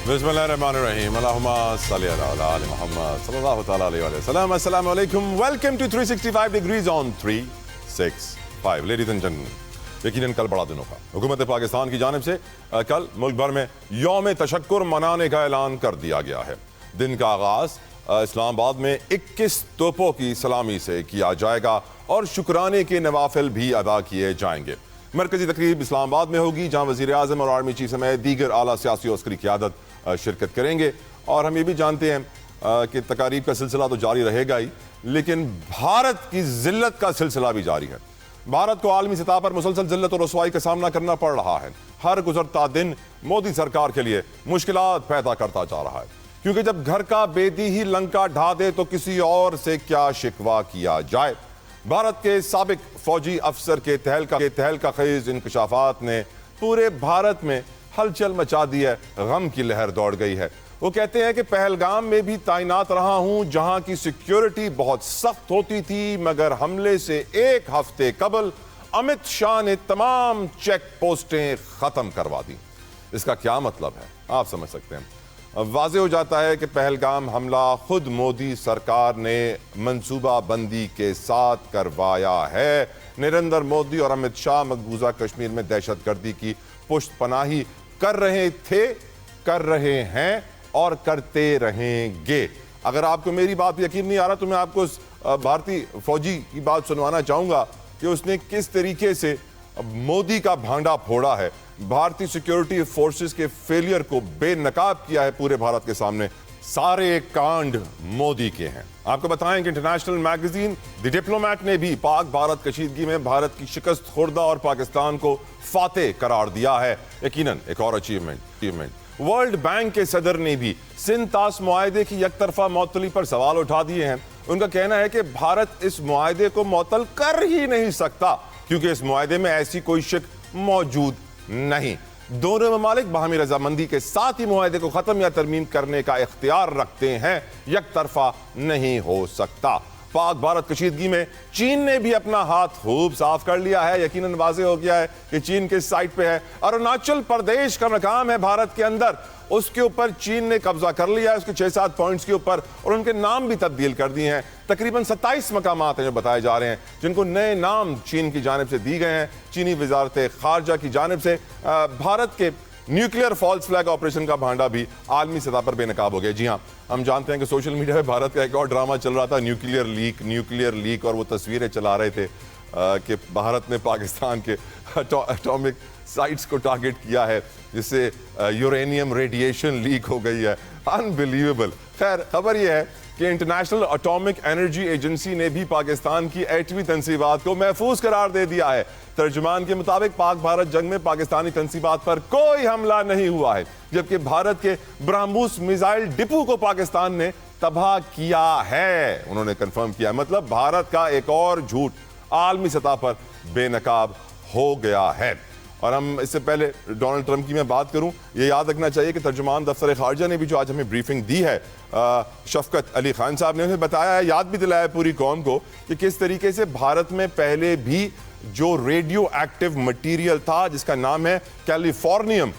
बिस्मिल्लाहिर्रहमानिर्रहीम अल्लाहुम्मा सल्ली अला मुहम्मद सल्लल्लाहु तआला अलैहि वसल्लम। अस्सलामु अलैकुम, welcome to 365 degrees on 365। Ladies and gentleman, यकीनन कल बड़ा दिन होगा। हुकूमत पाकिस्तान की जानिब से कल मुल्क भर में यौम तशक्कुर मनाने का ऐलान कर दिया गया है। दिन का आगाज़ इस्लामाबाद में 21 तोपों की सलामी से किया जाएगा और शुक्राने के नवाफिल भी अदा किए जाएंगे। मरकजी तकरीब इस्लामाबाद में होगी, जहाँ वज़ीर आज़म और आर्मी चीफ समेत दीगर आला सियासी और अस्करी क़यादत शिरकत करेंगे। और हम ये भी जानते हैं कि तकारीब का सिलसिला तो जारी रहेगा ही, लेकिन भारत की ज़िल्लत का सिलसिला भी जारी है। भारत को आलमी सतह पर मुसलसल ज़िल्लत और रसवाई का सामना करना पड़ रहा है। हर गुजरता दिन मोदी सरकार के लिए मुश्किलात पैदा करता जा रहा है, क्योंकि जब घर का बेदी ही लंका ढा दे तो किसी और से क्या शिकवा किया जाए। भारत के साबिक फौजी अफसर के तहलका खेज इंकशाफात ने पूरे भारत में हलचल मचा दी है, गम की लहर दौड़ गई है। वो कहते हैं कि पहलगाम में भी तैनात रहा हूं, जहां की सिक्योरिटी बहुत सख्त होती थी, मगर हमले से एक हफ्ते कबल अमित शाह ने तमाम चेक पोस्टें खत्म करवा दी। इसका क्या मतलब है आप समझ सकते हैं। वाज़ेह हो जाता है कि पहलगाम हमला खुद मोदी सरकार ने मंसूबा बंदी के साथ करवाया है। नरेंद्र मोदी और अमित शाह मकबूजा कश्मीर में दहशत गर्दी की पुष्ट पनाही कर रहे थे, कर रहे हैं और करते रहेंगे। अगर आपको मेरी बात यकीन नहीं आ रहा तो मैं आपको भारतीय फौजी की बात सुनवाना चाहूँगा कि उसने किस तरीके से मोदी का भांडा फोड़ा है, भारतीय सिक्योरिटी फोर्सेस के फेलियर को बेनकाब किया है पूरे भारत के सामने। सारे कांड मोदी के हैं। आपको बताएं कि इंटरनेशनल मैगजीन द डिप्लोमेट ने भी पाक भारत कशीदगी में भारत की शिकस्त खुर्दा और पाकिस्तान को फातेह करार दिया है। यकीनन एक और अचीवमेंट। वर्ल्ड बैंक के सदर ने भी सिंध तास मुआहदे की यकतरफा मअतली पर सवाल उठा दिए हैं। उनका कहना है कि भारत इस मुआहदे को मअतल कर ही नहीं सकता, क्योंकि इस मुआहदे में ऐसी कोई शिक मौजूद नहीं। दोनों ममालिक बाहमी रजामंदी के साथ ही मुआहदे को खत्म या तरमीम करने का इख्तियार रखते हैं, एक तरफा नहीं हो सकता। पाक भारत कशीदगी में चीन ने भी अपना हाथ खूब साफ कर लिया है। यकीनन वाज़ेह हो गया है कि चीन किस साइड पे है। अरुणाचल प्रदेश का मकाम है भारत के अंदर, उसके ऊपर चीन ने कब्जा कर लिया है, उसके 6-7 पॉइंट्स के ऊपर, और उनके नाम भी तब्दील कर दिए हैं। तकरीबन 27 मकामात हैं जो बताए जा रहे हैं, जिनको नए नाम चीन की जानिब से दी गए हैं। चीनी वजारत खारजा की जानिब से भारत के न्यूक्लियर फॉल्स फ्लैग ऑपरेशन का भांडा भी आलमी सतह पर बेनकाब हो गया। जी हाँ, हम जानते हैं कि सोशल मीडिया में भारत का एक और ड्रामा चल रहा था, न्यूक्लियर लीक, और वो तस्वीरें चला रहे थे कि भारत ने पाकिस्तान के एटॉमिक साइट्स को टारगेट किया है, जिससे यूरेनियम रेडिएशन लीक हो गई है। अनबिलीवेबल। खैर, खबर यह है कि इंटरनेशनल एटॉमिक एनर्जी एजेंसी ने भी पाकिस्तान की एटमी तंसीबात को महफूज करार दे दिया है। तर्जुमान के मुताबिक पाक भारत जंग में पाकिस्तानी तंसीबात पर कोई हमला नहीं हुआ है, जबकि भारत के ब्रह्मोस मिसाइल डिपो को पाकिस्तान ने तबाह किया है। उन्होंने कंफर्म किया, मतलब भारत का एक और झूठ आलमी सतह पर बेनकाब हो गया है। और हम इससे पहले डोनाल्ड ट्रंप की मैं बात करूं, ये याद रखना चाहिए कि तर्जुमान दफ्तर खारजा ने भी जो आज हमें ब्रीफिंग दी है, शफकत अली खान साहब ने उन्हें बताया है, याद भी दिलाया पूरी कौम को कि किस तरीके से भारत में पहले भी जो रेडियो एक्टिव मटीरियल था जिसका नाम है कैलिफोर्नियम,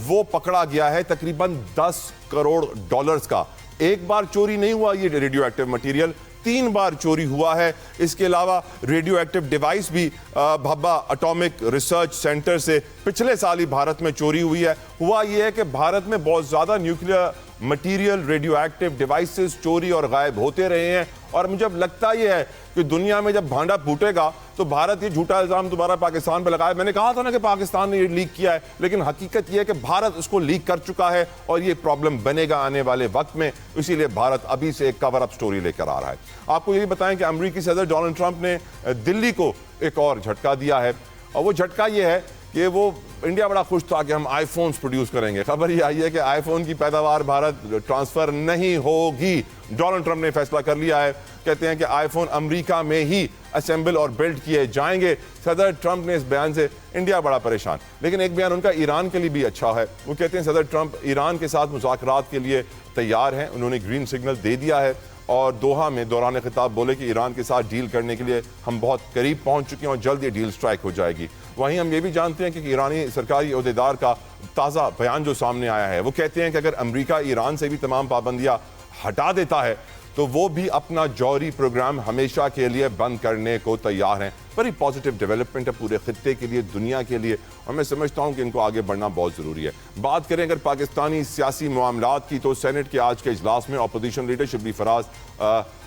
वो पकड़ा गया है तकरीबन $10 करोड़ का। एक बार चोरी नहीं हुआ ये रेडियो एक्टिव मटीरियल, 3 बार चोरी हुआ है। इसके अलावा रेडियो एक्टिव डिवाइस भी भब्बा एटॉमिक रिसर्च सेंटर से पिछले साल ही भारत में चोरी हुई है। हुआ यह है कि भारत में बहुत ज़्यादा nuclear material, radio active devices चोरी और गायब होते रहे हैं। और मुझे अब लगता यह है कि दुनिया में जब भांडा फूटेगा तो भारत ये झूठा इल्ज़ाम दोबारा पाकिस्तान पर लगाए। मैंने कहा था ना कि पाकिस्तान ने ये लीक किया है, लेकिन हकीकत यह है कि भारत उसको लीक कर चुका है और ये प्रॉब्लम बनेगा आने वाले वक्त में। इसीलिए भारत अभी से एक कवर अप स्टोरी लेकर आ रहा है। आपको यही बताएं कि अमेरिकी सदर डोनाल्ड ट्रंप ने दिल्ली को एक और झटका दिया है, और वो झटका ये है कि वो इंडिया बड़ा खुश था कि हम आईफोन्स प्रोड्यूस करेंगे। खबर ये आई है कि आईफोन की पैदावार भारत ट्रांसफर नहीं होगी। डोनाल्ड ट्रंप ने फैसला कर लिया है, कहते हैं कि आईफोन अमेरिका में ही असेंबल और बिल्ड किए जाएंगे। सदर ट्रंप ने इस बयान से इंडिया बड़ा परेशान, लेकिन एक बयान उनका ईरान के लिए भी अच्छा है। वो कहते हैं सदर ट्रंप ईरान के साथ मुज़ाकरात के लिए तैयार हैं, उन्होंने ग्रीन सिग्नल दे दिया है। और दोहा में दौरान खिताब बोले कि ईरान के साथ डील करने के लिए हम बहुत करीब पहुंच चुके हैं और जल्द ये डील स्ट्राइक हो जाएगी। वहीं हम ये भी जानते हैं कि ईरानी सरकारी अहदेदार का ताज़ा बयान जो सामने आया है, वो कहते हैं कि अगर अमेरिका ईरान से भी तमाम पाबंदियां हटा देता है तो वो भी अपना जौहरी प्रोग्राम हमेशा के लिए बंद करने को तैयार हैं। बड़ी पॉजिटिव डेवलपमेंट है पूरे खित्ते के लिए, दुनिया के लिए, और मैं समझता हूँ कि इनको आगे बढ़ना बहुत ज़रूरी है। बात करें अगर पाकिस्तानी सियासी मामलात की, तो सेनेट के आज के इजलास में अपोजिशन लीडर शिबली फराज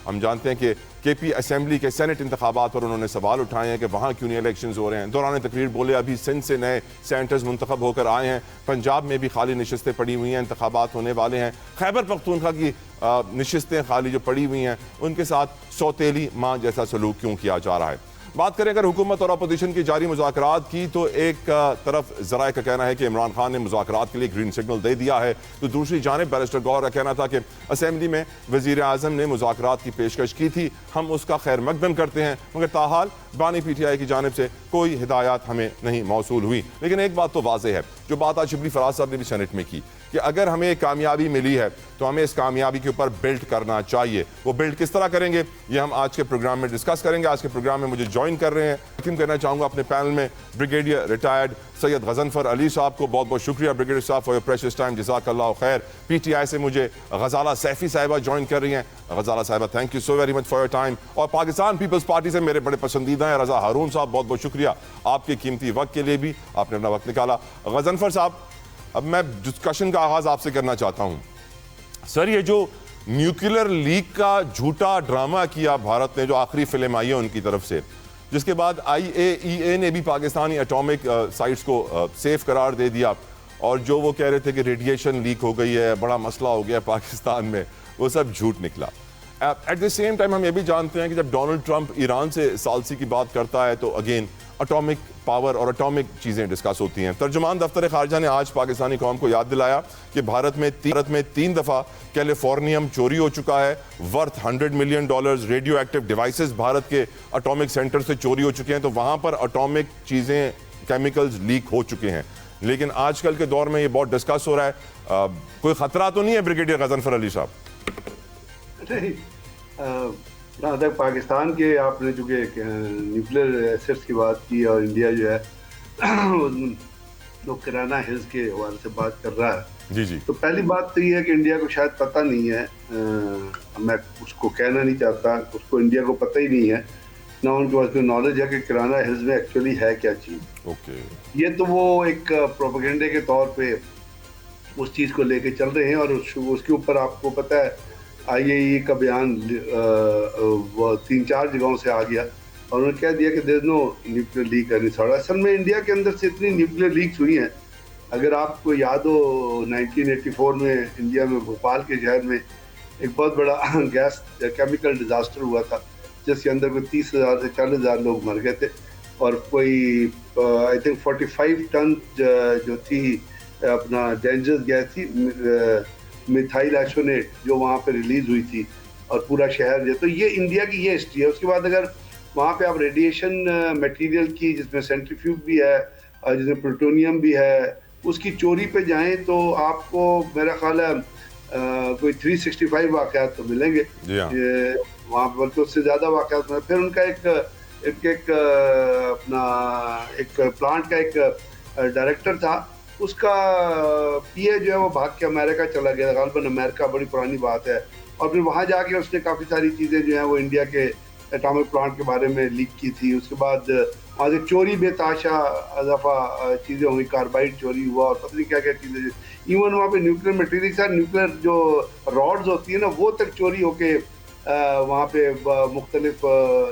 हम जानते हैं कि केपी असेंबली के सेनेट इंतखाबात पर उन्होंने सवाल उठाए हैं कि वहाँ क्यों नहीं इलेक्शंस हो रहे हैं। दौरान तकरीर बोले अभी सिंध से नए सेनेटर्स मुंतखब होकर आए हैं, पंजाब में भी खाली नशस्तें पड़ी हुई हैं, इंतखाबात होने वाले हैं, खैबर पख्तूनख्वा की नशस्तें खाली जो पड़ी हुई हैं उनके साथ सौतेली माँ जैसा सलूक क्यों किया जा रहा है। बात करें अगर हुकूमत और अपोजिशन की जारी मुज़ाकरात की, तो एक तरफ ज़राए का कहना है कि इमरान खान ने मुज़ाकरात के लिए ग्रीन सिग्नल दे दिया है, तो दूसरी जानिब बैरिस्टर गौहर का कहना था कि असेंबली में वज़ीर आज़म ने मुज़ाकरात की पेशकश की थी, हम उसका खैर मकदम करते हैं, मगर ताहाल बानी PTI की जानिब से कोई हिदायत हमें नहीं मौसूल हुई। लेकिन एक बात तो वाज़ेह है, जो बात आज शिबली फराज साहब ने भी सेनेट में की, कि अगर हमें एक कामयाबी मिली है तो हमें इस कामयाबी के ऊपर बिल्ड करना चाहिए। वो बिल्ड किस तरह करेंगे ये हम आज के प्रोग्राम में डिस्कस करेंगे। आज के प्रोग्राम में मुझे ज्वाइन कर रहे हैं, वेलकम करना चाहूँगा अपने पैनल में ब्रिगेडियर रिटायर्ड सैयद गजनफर अली साहब को। बहुत बहुत शुक्रिया ब्रिगेडियर साहब फॉर योर प्रेशियस टाइम, जज़ाकल्लाह खैर। PTI से मुझे गजाला सैफी साहिबा ज्वाइन कर रही हैं। गजाला साहिबा thank you so very much for your time. और पाकिस्तान पीपल्स पार्टी से मेरे बड़े पसंदीदा हैं रजा हारून साहब, बहुत बहुत शुक्रिया आपके कीमती वक्त के लिए भी, आपने अपना वक्त निकाला। गजनफर साहब, अब मैं डिस्कशन का आगाज आपसे करना चाहता हूं। सर, ये जो न्यूक्लियर लीक का झूठा ड्रामा किया भारत ने, जो आखिरी फिल्म आई है उनकी तरफ से, जिसके बाद IAEA ने भी पाकिस्तानी एटॉमिक साइट्स को सेफ करार दे दिया, और जो वो कह रहे थे कि रेडिएशन लीक हो गई है, बड़ा मसला हो गया पाकिस्तान में, वो सब झूठ निकला। एट द सेम टाइम हम ये भी जानते हैं कि जब डोनाल्ड ट्रंप ईरान से सालसी की बात करता है तो अगेन एटॉमिक पावर और एटॉमिक चीज़ें डिस्कस होती हैं। तर्जुमान दफ्तर खारजा ने आज पाकिस्तानी कौम को याद दिलाया कि भारत में 3 दफ़ा कैलिफोर्नियम चोरी हो चुका है, worth $100 million. Radio active devices Bharat के एटॉमिक सेंटर से चोरी हो चुके हैं, तो वहाँ पर एटॉमिक चीज़ें, केमिकल्स लीक हो चुके हैं। लेकिन आजकल के दौर में ये बहुत डिस्कस हो रहा है, कोई ख़तरा तो नहीं है ब्रिगेडियर गजनफर अली साहब? जहाँ तक पाकिस्तान के आपने चूँकि न्यूक्लियर एसेट्स की बात की और इंडिया जो है तो किराना हिल्स के हवाले से बात कर रहा है, जी जी, तो पहली बात तो ये है कि इंडिया को शायद पता नहीं है, मैं उसको कहना नहीं चाहता, उसको इंडिया को पता ही नहीं है ना, उनके पास कोई नॉलेज है कि किराना हिल्स में एक्चुअली है क्या चीज़। ओके, ये तो वो एक प्रोपेगेंडे के तौर पे उस चीज़ को लेके चल रहे हैं, और उसके ऊपर आपको पता है IAEA का बयान 3-4 जगहों से आ गया और उन्होंने कह दिया कि there no nuclear leak any sort. असल में इंडिया के अंदर से इतनी न्यूक्लियर लीक्स हुई हैं, अगर आपको याद हो 1984 में इंडिया में भोपाल के शहर में एक बहुत बड़ा गैस केमिकल डिजास्टर हुआ था, जिसके अंदर कोई 30,000 से 40,000 लोग मर गए थे, और कोई आई थिंक 45 टन जो थी अपना डेंजरस गैस थी मिथाइल एशोनेट जो वहाँ पे रिलीज हुई थी, और पूरा शहर जो, तो ये इंडिया की ये हिस्ट्री है। उसके बाद अगर वहाँ पे आप रेडिएशन मटेरियल की, जिसमें सेंट्रीफ्यूज भी है और जिसमें प्लूटोनियम भी है, उसकी चोरी पे जाएं तो आपको मेरा ख्याल है कोई 365 वाक़यात तो मिलेंगे वहाँ पर, तो उससे ज़्यादा वाक़यात में। फिर उनका एक अपना एक प्लांट का एक डायरेक्टर था, उसका PA जो है वो भाग के अमेरिका चला गया, गालबन अमेरिका, बड़ी पुरानी बात है, और फिर वहाँ जाके उसने काफ़ी सारी चीज़ें जो हैं वो इंडिया के एटॉमिक प्लांट के बारे में लीक की थी। उसके बाद वहाँ से चोरी बेताशा दफ़ा चीज़ें हुई, कार्बाइड चोरी हुआ और पता नहीं क्या क्या चीज़ें, इवन वहाँ पे न्यूक्लियर मटीरियल, न्यूक्लियर जो रॉड्स होती है ना, वो तक चोरी होके वहाँ पे मुख्तलिफ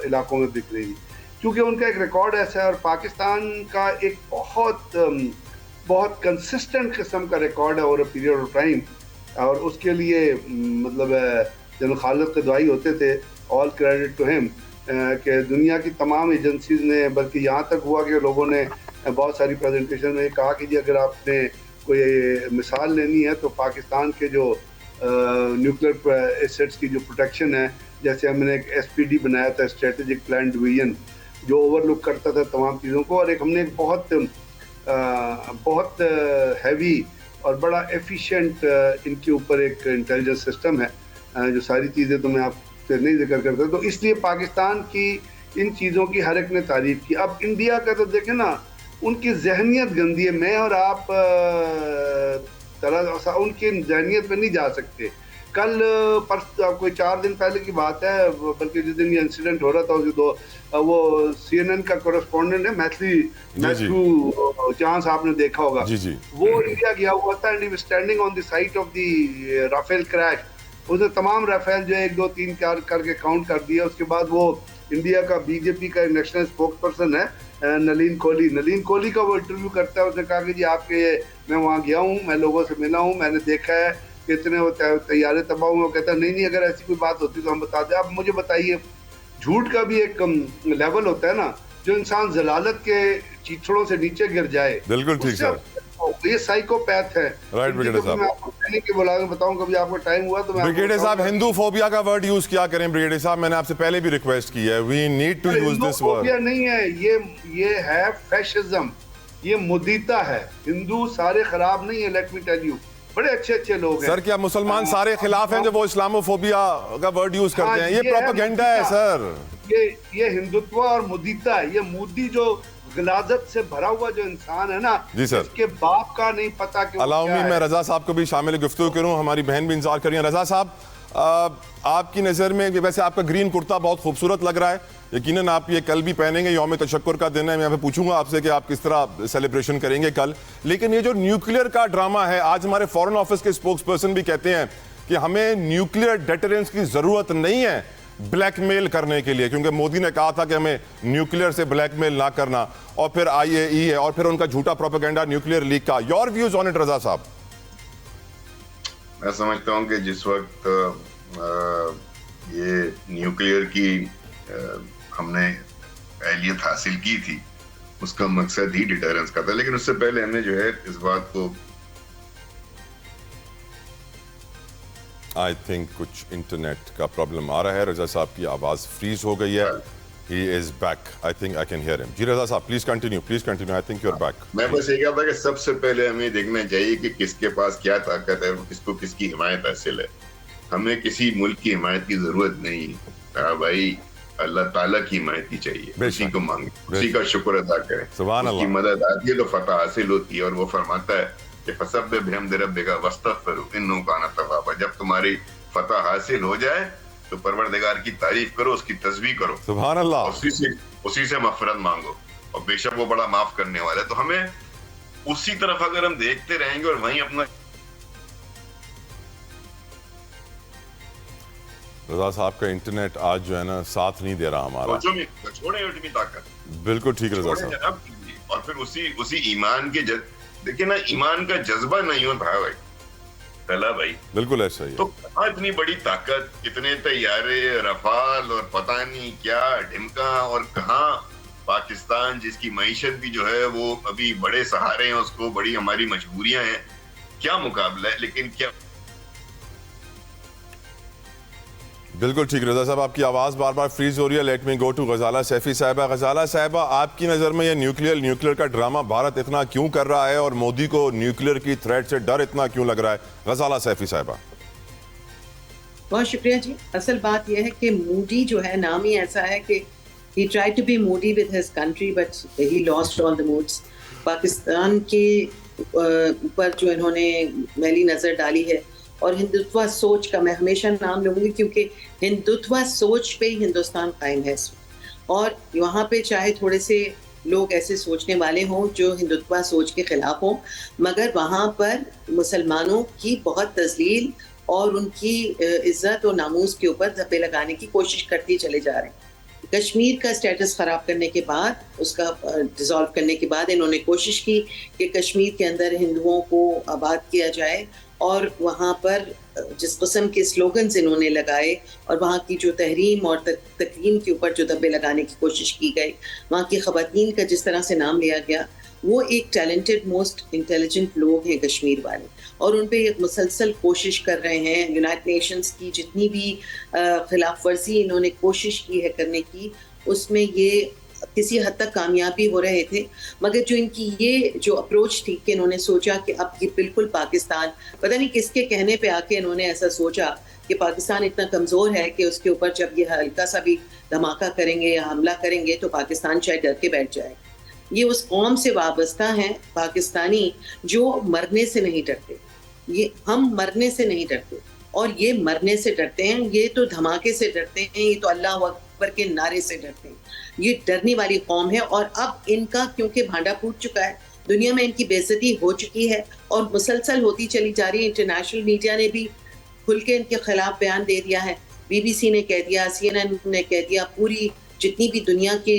इलाकों में बिक रही थी, क्योंकि उनका एक रिकॉर्ड ऐसा है। और पाकिस्तान का एक बहुत कंसिस्टेंट किस्म का रिकॉर्ड है over a period of time, और उसके लिए मतलब जनरल खालिद क़दवाई होते थे, ऑल क्रेडिट टू हिम, कि दुनिया की तमाम एजेंसीज ने, बल्कि यहाँ तक हुआ कि लोगों ने बहुत सारी प्रेजेंटेशन में कहा कि जी अगर आपने कोई मिसाल लेनी है तो पाकिस्तान के जो न्यूक्लियर एसेट्स की जो प्रोटेक्शन है, जैसे हमने एक SPD बनाया था, स्ट्रेटेजिक प्लान डिवीजन, जो ओवरलुक करता था तमाम चीज़ों को, और एक हमने एक बहुत हैवी और बड़ा एफिशिएंट इनके ऊपर एक इंटेलिजेंस सिस्टम है, जो सारी चीज़ें तो मैं आपसे नहीं जिक्र करता, तो इसलिए पाकिस्तान की इन चीज़ों की हर एक ने तारीफ़ की। अब इंडिया का तो देखें ना, उनकी जहनियत गंदी है। मैं और आप तरह उनकी जहनियत में नहीं जा सकते। कल कोई 4 दिन पहले की बात है, बल्कि जिस दिन ये इंसिडेंट हो रहा था उसके वो CNN का कोरेस्पोंडेंट है मैथ्यू चांस, आपने देखा होगा। जी। वो इंडिया गया हुआ था and he was standing on the site of the Rafale crash. उसने तमाम राफेल जो 1 2 3 4 करके काउंट कर दिया। उसके बाद वो इंडिया का बीजेपी का नेशनल स्पोक्स पर्सन है नलीन कोहली का वो इंटरव्यू करता है। उसने कहा कि जी आपके, मैं वहाँ गया हूँ, मैं लोगों से मिला हूँ, मैंने देखा है कितने वो तैयारे तबाह हुए। वो कहता है नहीं अगर ऐसी कोई बात होती तो हम बता दें। आप मुझे बताइए, झूठ का भी एक लेवल होता है ना, जो इंसान जलालत के चीथड़ों से नीचे गिर जाए। बिल्कुल ठीक सर, ये साइकोपैथ है। राइट ब्रिगेडियर साहब। मैं आपको कहने के बताऊं, कभी आपको टाइम हुआ तो मैं ब्रिगेडियर साहब हिंदू फोबिया का वर्ड यूज क्या करें ब्रिगेडियर साहब? मैंने आपसे पहले भी रिक्वेस्ट की है, we need to use this word. नहीं है ये है फैशिज्म, ये मुदीता है। हिंदू सारे खराब नहीं है, लेट मी टेल यू, बड़े अच्छे लोग हैं। सर क्या मुसलमान सारे खिलाफ हैं जो वो इस्लामोफोबिया का वर्ड यूज करते हैं? ये प्रोपेगेंडा है सर। ये हिंदुत्व और मुदीता है। ये मोदी जो गलाजत से भरा हुआ जो इंसान है ना, जी सर, इसके बाप का नहीं पता कि अलाउ मी मैं रजा साहब को भी शामिल गुफ्तगू करूं, हमारी बहन भी इंतजार कर रही है। रजा साहब, आपकी नज़र में वैसे आपका ग्रीन कुर्ता बहुत खूबसूरत लग रहा है, यकीनन आप ये कल भी पहनेंगे, यौम तशक्कुर का दिन है। मैं पूछूंगा आपसे कि आप किस तरह सेलिब्रेशन करेंगे कल। लेकिन ये जो न्यूक्लियर का ड्रामा है, आज हमारे फॉरेन ऑफिस के स्पोक्स पर्सन भी कहते हैं कि हमें न्यूक्लियर डेटरेंस की जरूरत नहीं है ब्लैकमेल करने के लिए, क्योंकि मोदी ने कहा था कि हमें न्यूक्लियर से ब्लैकमेल ना करना, और फिर IAEA है और फिर उनका झूठा प्रोपेगेंडा न्यूक्लियर लीक का। योर व्यूज ऑन इट रजा साहब? मैं समझता हूं कि जिस वक्त ये न्यूक्लियर की हमने अहलियत हासिल की थी, उसका मकसद ही डिटरेंस का था। लेकिन उससे पहले हमें जो है इस बात को, आई थिंक कुछ इंटरनेट का प्रॉब्लम आ रहा है। रजा साहब की आवाज फ्रीज हो गई है। He is back. I think I can hear him. जी रजा साहब please continue, I think you're back. मैं बस ये कहता कि सबसे पहले हमें देखना चाहिए कि किसके पास क्या ताकत है, किसको किसकी हिमायत हासिल है। हमें किसी मुल्क की हिमायत की जरूरत नहीं। हाँ भाई, अल्लाह ताला की हिमायत ही चाहिए, उसी को मांगे, उसी का शुक्र अदा करें, उसकी मदद आती है तो फतह हासिल होती है। और वो फरमाता है कि फसब्बिह बिहम्दि रब्बिका वस्तगफिरहू इन्नहु काना तव्वाबा। जब तुम्हारी फतह हासिल हो जाए तो परवरदिगार की तारीफ करो, उसकी तस्बीह करो, सुभान अल्लाह, उसी से मग़फ़िरत मांगो, और बेशक वो बड़ा माफ करने वाला है। तो हमें उसी तरफ अगर हम देखते रहेंगे और वहीं अपना। रजा साहब का इंटरनेट आज जो है ना साथ नहीं दे रहा हमारा। छोड़े उठनी ताकत, बिल्कुल ठीक रजा साहब। और फिर उसी ईमान के देखिए ना, ईमान का जज्बा नहीं होता भाई, पहला भाई, बिल्कुल ऐसा ही। तो कहाँ इतनी बड़ी ताकत, इतने तैयारे, रफाल और पता नहीं क्या ढिमका, और कहाँ पाकिस्तान जिसकी मईशत भी जो है वो अभी बड़े सहारे हैं, उसको बड़ी हमारी मजबूरियां हैं, क्या मुकाबला है। लेकिन क्या बिल्कुल ठीक रजा साहब, आपकी आवाज़ बार बार फ्रीज हो रही है। लेट मी गो टू गजाला सैफी साहिबा। गजाला साहिबा, आपकी नज़र में ये न्यूक्लियर का ड्रामा भारत इतना क्यों कर रहा है, और मोदी को न्यूक्लियर की थ्रेट से डर इतना क्यों लग रहा है? गजाला सैफी साहिबा। बहुत शुक्रिया जी। असल बात यह है कि मोदी जो है, नाम ही ऐसा है कि he tried to be moody with his country but he lost all the moods। Pakistan के ऊपर जो इन्होंने मैली नज़र डाली है, और हिंदुत्व सोच का मैं हमेशा नाम लूँगी, क्योंकि हिंदुत्व सोच पे ही हिंदुस्तान कायम है। और वहाँ पे चाहे थोड़े से लोग ऐसे सोचने वाले हों जो हिंदुत्व सोच के खिलाफ हों, मगर वहाँ पर मुसलमानों की बहुत तज़लील और उनकी इज़्ज़त और नामूस के ऊपर धब्बे लगाने की कोशिश करते चले जा रहे हैं। कश्मीर का स्टेटस ख़राब करने के बाद, उसका डिज़ोल्व करने के बाद, इन्होंने कोशिश की कि कश्मीर के अंदर हिंदुओं को आबाद किया जाए, और वहाँ पर जिस किस्म के स्लोगन्स इन्होंने लगाए और वहाँ की जो तहरीम और तकरीम के ऊपर जो धब्बे लगाने की कोशिश की गई, वहाँ की ख़वातीन का जिस तरह से नाम लिया गया, वो एक टैलेंटेड मोस्ट इंटेलिजेंट लोग हैं कश्मीर वाले, और उन पे एक मुसलसल कोशिश कर रहे हैं। यूनाइटेड नेशंस की जितनी भी खिलाफ वर्जी इन्होंने कोशिश की है करने की, उसमें ये किसी हद तक कामयाबी हो रहे थे। मगर जो इनकी ये जो अप्रोच थी कि इन्होंने सोचा कि अब ये बिल्कुल पाकिस्तान, पता नहीं किसके कहने पे आके इन्होंने ऐसा सोचा कि पाकिस्तान इतना कमज़ोर है कि उसके ऊपर जब ये हल्का सा भी धमाका करेंगे या हमला करेंगे तो पाकिस्तान शायद डर के बैठ जाए। ये उस कौम से वाबस्ता हैं पाकिस्तानी जो मरने से नहीं डरते। ये हम मरने से नहीं डरते और ये मरने से डरते हैं, ये तो धमाके से डरते हैं, ये तो अल्लाह अकबर के नारे से डरते हैं। ये डरने वाली कौम है और अब इनका क्योंकि भांडा फूट चुका है, दुनिया में इनकी बेइज्जती हो चुकी है और मुसलसल होती चली जा रही है। इंटरनेशनल मीडिया ने भी खुल के इनके खिलाफ बयान दे दिया है, बीबीसी ने कह दिया, CNN ने कह दिया, पूरी जितनी भी दुनिया की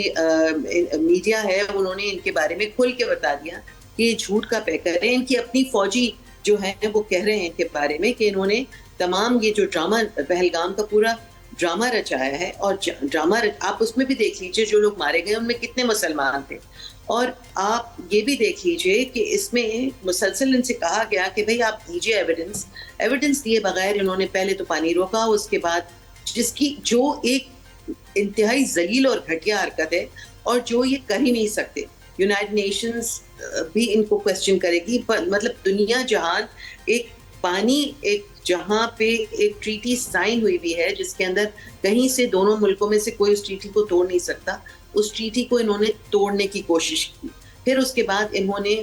मीडिया है उन्होंने इनके बारे में खुल के बता दिया कि ये झूठ का पैकर है। इनकी अपनी फौजी जो है वो कह रहे हैं इनके बारे में कि इन्होंने तमाम ये जो ड्रामा पहलगाम का पूरा ड्रामा रचाया है और ड्रामा आप उसमें भी देख लीजिए जो लोग मारे गए उनमें कितने मुसलमान थे। और आप ये भी देख लीजिए कि इसमें मुसलसल इनसे कहा गया कि भाई आप दीजिए एविडेंस दिए बगैर इन्होंने पहले तो पानी रोका, उसके बाद जिसकी जो एक इंतहाई जलील और घटिया हरकत है और जो ये कर ही नहीं सकते। यूनाइटेड नेशंस भी इनको क्वेश्चन करेगी, पर मतलब दुनिया जहान एक पानी एक जहां पे एक ट्रीटी साइन हुई भी है जिसके अंदर कहीं से दोनों मुल्कों में से कोई उस ट्रीटी को तोड़ नहीं सकता, उस ट्रीटी को इन्होंने तोड़ने की कोशिश की। फिर उसके बाद इन्होंने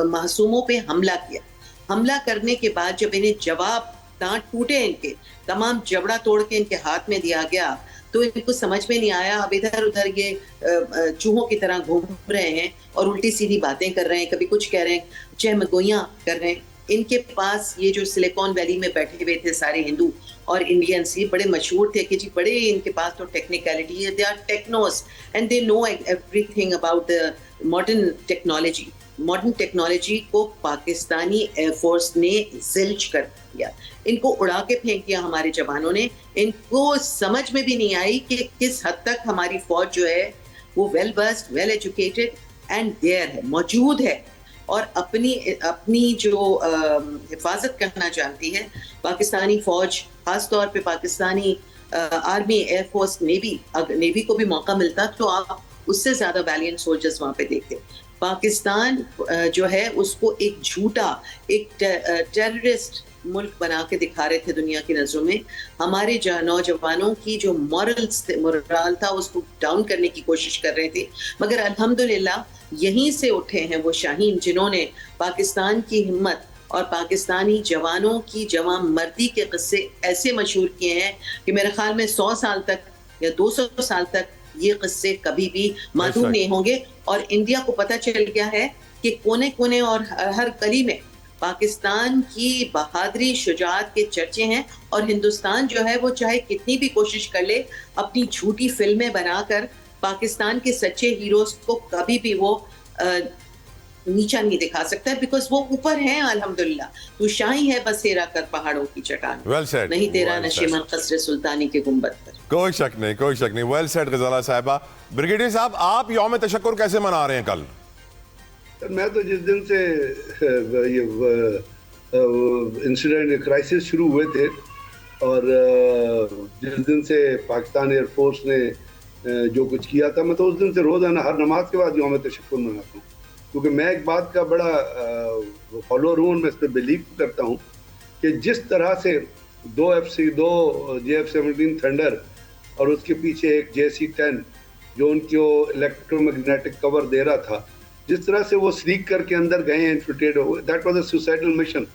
मासूमों पे हमला किया। हमला करने के बाद जब इन्हें जवाब दांत टूटे, इनके तमाम जबड़ा तोड़ के इनके हाथ में दिया गया, तो इनको समझ में नहीं आया। अब इधर उधर ये चूहों की तरह घूम रहे हैं और उल्टी सीधी बातें कर रहे हैं, कभी कुछ कह रहे हैं, चहमगोइयां कर रहे हैं। इनके पास ये जो सिलिकॉन वैली में बैठे हुए थे सारे हिंदू और इंडियंस, ये बड़े मशहूर थे कि जी बड़े इनके पास तो टेक्निकलिटी है, they are technos and they know everything about the modern technology. Modern technology को पाकिस्तानी एयरफोर्स ने जिल्च कर दिया, इनको उड़ा के फेंक दिया हमारे जवानों ने। इनको समझ में भी नहीं आई कि किस हद तक हमारी फौज जो है वो well versed, well educated and there है, मौजूद है और अपनी जो हिफाजत करना चाहती है। पाकिस्तानी फौज, खास तौर पे पाकिस्तानी आर्मी, एयरफोर्स, नेवी को भी मौका मिलता तो आप उससे ज्यादा वैलियंट सोल्जर्स वहां पे देखते। पाकिस्तान जो है उसको एक झूठा, एक टेररिस्ट मुल्क बना के दिखा रहे थे दुनिया की नजरों में। हमारे नौजवानों की जो मोरल था उसको डाउन करने की कोशिश कर रहे थे, मगर अल्हम्दुलिल्लाह यहीं से उठे हैं वो शाहीन जिन्होंने पाकिस्तान की हिम्मत और पाकिस्तानी जवानों की जवान मर्दी के किस्से ऐसे मशहूर किए हैं कि मेरे ख्याल में 100 साल तक या 200 साल तक ये किस्से कभी भी मालूम नहीं होंगे। और इंडिया को पता चल गया है कि कोने कोने और हर गली में पाकिस्तान की बहादुरी, शुजाअत के चर्चे हैं और हिंदुस्तान जो है वो चाहे कितनी भी कोशिश कर ले अपनी झूठी फिल्में बनाकर पाकिस्तान के सच्चे हीरोज को कभी भी वो नीचा नहीं दिखा सकता है, बिकॉज वो ऊपर हैं अल्हम्दुलिल्लाह। तू शाही है बसेरा कर पहाड़ों की चट्टान, नहीं तेरा नशीमन कसरे सुल्तानी के गुंबद पर। कोई शक नहीं, कोई शक नहीं। वेल सेड गजाला साहिबा। ब्रिगेडियर साहब, आप यौम तशक्कुर कैसे मना रहे हैं कल? मैं तो जिस दिन से ये इंसिडेंट क्राइसिस शुरू हुए थे और जिस दिन से पाकिस्तान एयरफोर्स ने जो कुछ किया था, मैं तो उस दिन से रोजाना हर नमाज के बाद यौम तशक्कुर मनाता हूँ, क्योंकि मैं एक बात का बड़ा फॉलोअर हूँ, मैं इस पर बिलीव करता हूँ कि जिस तरह से दो JF-17 थंडर और उसके पीछे एक JC-10 जो उनको इलेक्ट्रोमैग्नेटिक कवर दे रहा था, जिस तरह से वो स्नीक करके अंदर गए इन्फिल्ट्रेट हो, that was a suicidal mission.